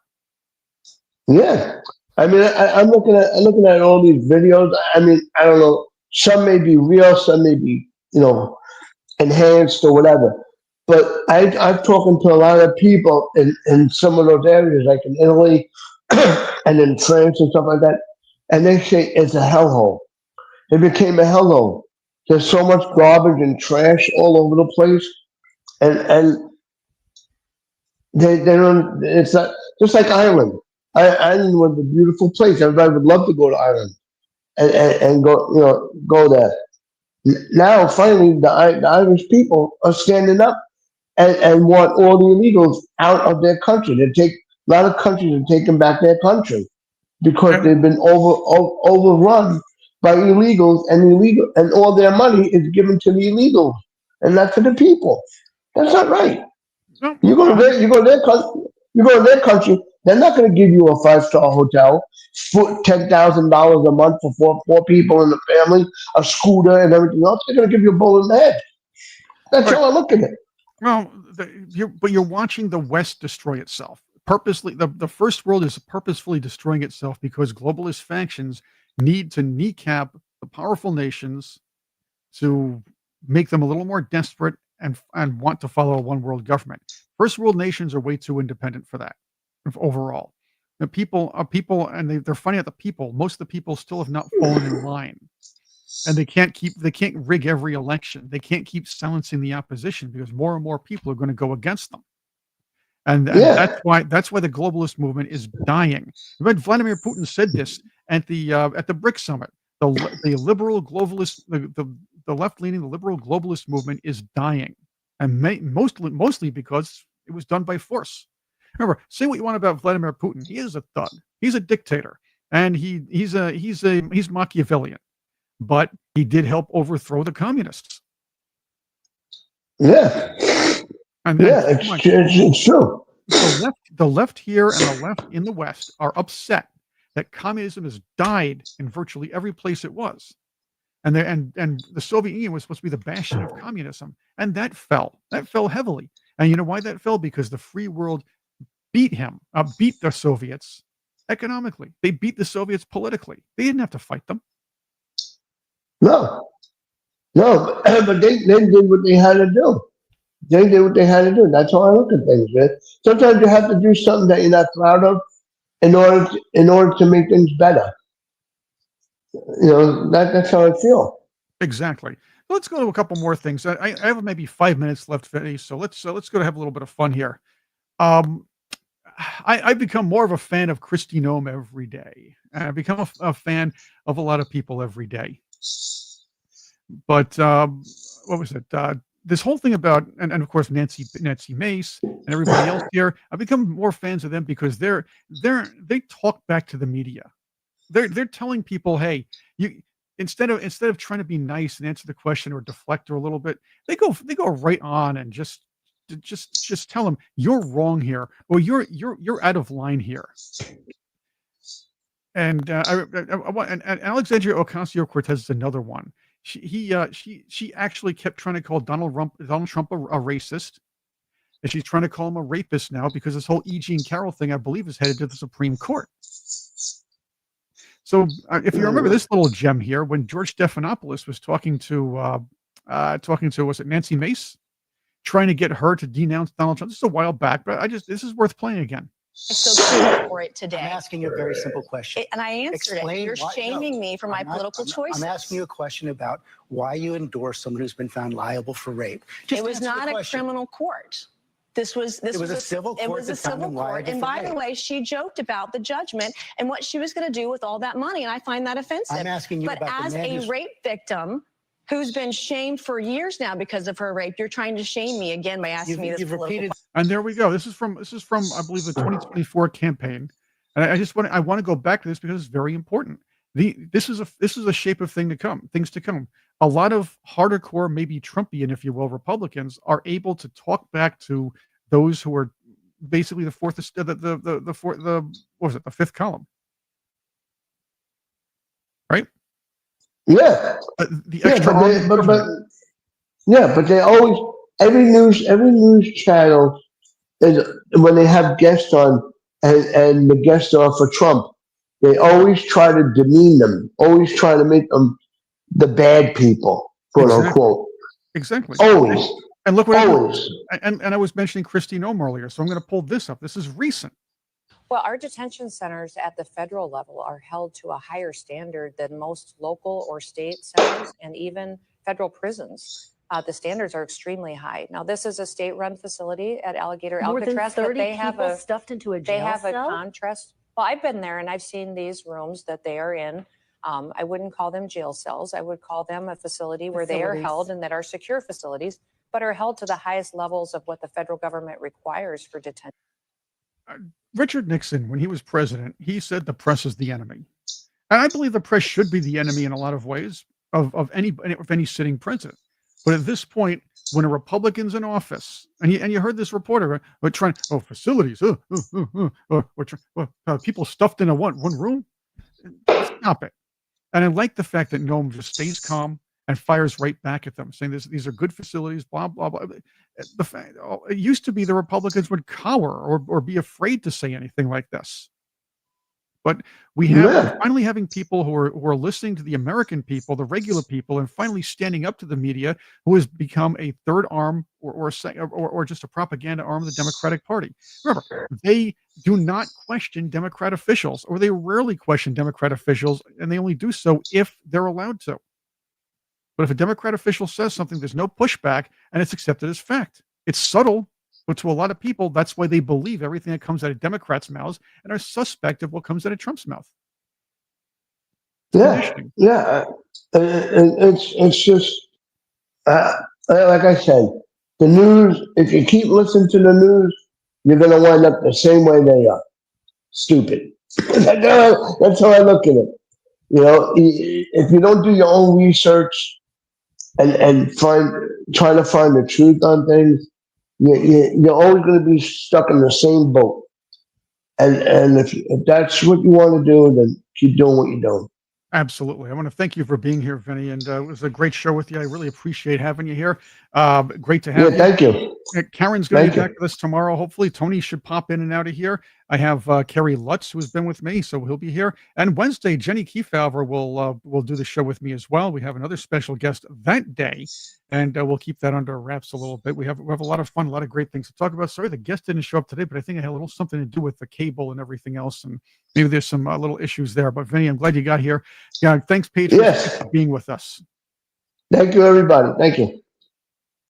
yeah. I mean, I'm looking at all these videos. I mean, I don't know. Some may be real, some may be, enhanced or whatever. But I've talked to a lot of people in some of those areas, like in Italy and in France and stuff like that, and they say it's a hellhole. It became a hellhole. There's so much garbage and trash all over the place, and they don't. It's not just like Ireland. Ireland was a beautiful place. Everybody would love to go to Ireland and go, go there. Now, finally, the Irish people are standing up and want all the illegals out of their country. A lot of countries are taking back their country because And they've been overrun by illegals, and all their money is given to the illegals and not to the people. That's not right. no, You go to their you go to their country. You go to their country. They're not going to give you a 5-star hotel, $10,000 a month for four people in the family, a scooter, and everything else. They're going to give you a bullet in the head. That's right. how I look at it. Well, you're watching the West destroy itself purposely. The first world is purposefully destroying itself because globalist factions need to kneecap the powerful nations to make them a little more desperate and want to follow a one world government. First world nations are way too independent for that overall. The people are people, and they're finding out the people. Most of the people still have not fallen in line, and they can't rig every election. They can't keep silencing the opposition because more and more people are going to go against them. And Yeah, that's why the globalist movement is dying. Vladimir Putin said this at the BRICS summit. The liberal globalist the left leaning the liberal globalist movement is dying, and mostly because it was done by force. Remember, say what you want about Vladimir Putin, he is a thug. He's a dictator, and he's Machiavellian, but he did help overthrow the communists. yeah, And yeah. keep in mind, It's true. the left here and the left in the West are upset that communism has died in virtually every place it was. And the Soviet Union was supposed to be the bastion of communism, and that fell. That fell heavily. And you know why that fell? Because the free world beat the Soviets economically. They beat the Soviets politically. They didn't have to fight them. No, no, but they did what they had to do. They did what they had to do. That's how I look at things, man. Sometimes you have to do something that you're not proud of in order to make things better. That's how I feel. Exactly. Let's go to a couple more things. I have maybe 5 minutes left, Vinny. So let's go to have a little bit of fun here. Um, I've become more of a fan of Christy Nome every day. I've become a fan of a lot of people every day. But what was it? This whole thing about and of course Nancy Mace and everybody else here. I've become more fans of them because they talk back to the media. They're telling people, hey, you instead of trying to be nice and answer the question or deflect her a little bit, they go right on and just tell them you're wrong here or you're out of line here. And and Alexandria Ocasio-Cortez is another one. She actually kept trying to call Donald Trump a racist, and she's trying to call him a rapist now because this whole E. Jean Carroll thing, I believe, is headed to the Supreme Court. So if you remember this little gem here, when George Stephanopoulos was talking to was it Nancy Mace, trying to get her to denounce Donald Trump. This is a while back, but this is worth playing again. I still care for it today. I'm asking you a very simple question. And I answered Explain it. You're why- shaming no, me for my political choices. I'm asking you a question about why you endorse someone who's been found liable for rape. It was not a criminal court. This was It was a civil It court was a that found civil him court. liable And for by the rape. way, she joked about the judgment and what she was going to do with all that money, and I find that offensive. I'm asking you but about the as man a who's- rape victim, who's been shamed for years now because of her rape. You're trying to shame me again by asking me this You've political repeated. And there we go. This is from I believe the 2024 campaign. And I want to go back to this because it's very important. This is a shape of things to come. A lot of hardcore, maybe Trumpian, if you will, Republicans are able to talk back to those who are basically the fourth, what was it, the fifth column, right? Yeah, The yeah, extra but arm of they, the but government. yeah, but they always every news channel is when they have guests on and the guests are for Trump, they always try to demean them, always try to make them the bad people, quote Exactly. unquote. Exactly. Always, And look what happened. always. And I was mentioning Christine Ohm earlier, so I'm going to pull this up. This is recent. Well, our detention centers at the federal level are held to a higher standard than most local or state centers and even federal prisons. The standards are extremely high. Now, this is a state-run facility at Alligator More than Alcatraz, 30 but they have people a stuffed into a they jail have a cell? contrast. Well, I've been there and I've seen these rooms that they are in. I wouldn't call them jail cells. I would call them a facility where they are held and that are secure facilities, but are held to the highest levels of what the federal government requires for detention. Richard Nixon, when he was president, he said the press is the enemy. And I believe the press should be the enemy in a lot of ways of any sitting president. But at this point, when a Republican's in office, and you heard this reporter, trying, facilities, people stuffed in a one room, stop it. And I like the fact that Noam just stays calm and fires right back at them, saying these are good facilities, blah, blah, blah. The fact, it used to be the Republicans would cower or be afraid to say anything like this. But we're finally having people who are listening to the American people, the regular people, and finally standing up to the media, who has become a third arm or just a propaganda arm of the Democratic Party. Remember, they do not question Democrat officials, or they rarely question Democrat officials, and they only do so if they're allowed to. But if a Democrat official says something, there's no pushback, and it's accepted as fact. It's subtle, but to a lot of people, that's why they believe everything that comes out of Democrats' mouths and are suspect of what comes out of Trump's mouth. Yeah, yeah. It's just like I said, the news. If you keep listening to the news, you're gonna wind up the same way they are. Stupid. That's how I look at it. You know, if you don't do your own research and try to find the truth on things, you're always going to be stuck in the same boat. And if that's what you want to do, then keep doing what you're doing. Absolutely. I want to thank you for being here, Vinny, and it was a great show with you. I really appreciate having you here. Great to have you. Thank you. Karen's going to be back with us tomorrow. Hopefully, Tony should pop in and out of here. I have Kerry Lutz, who's been with me, so he'll be here. And Wednesday, Jenny Kefauver will do the show with me as well. We have another special guest that day, and we'll keep that under wraps a little bit. We have a lot of fun, a lot of great things to talk about. Sorry, the guest didn't show up today, but I think it had a little something to do with the cable and everything else, and maybe there's some little issues there. But Vinny, I'm glad you got here. Yeah, thanks, Patriots, for being with us. Thank you, everybody. Thank you.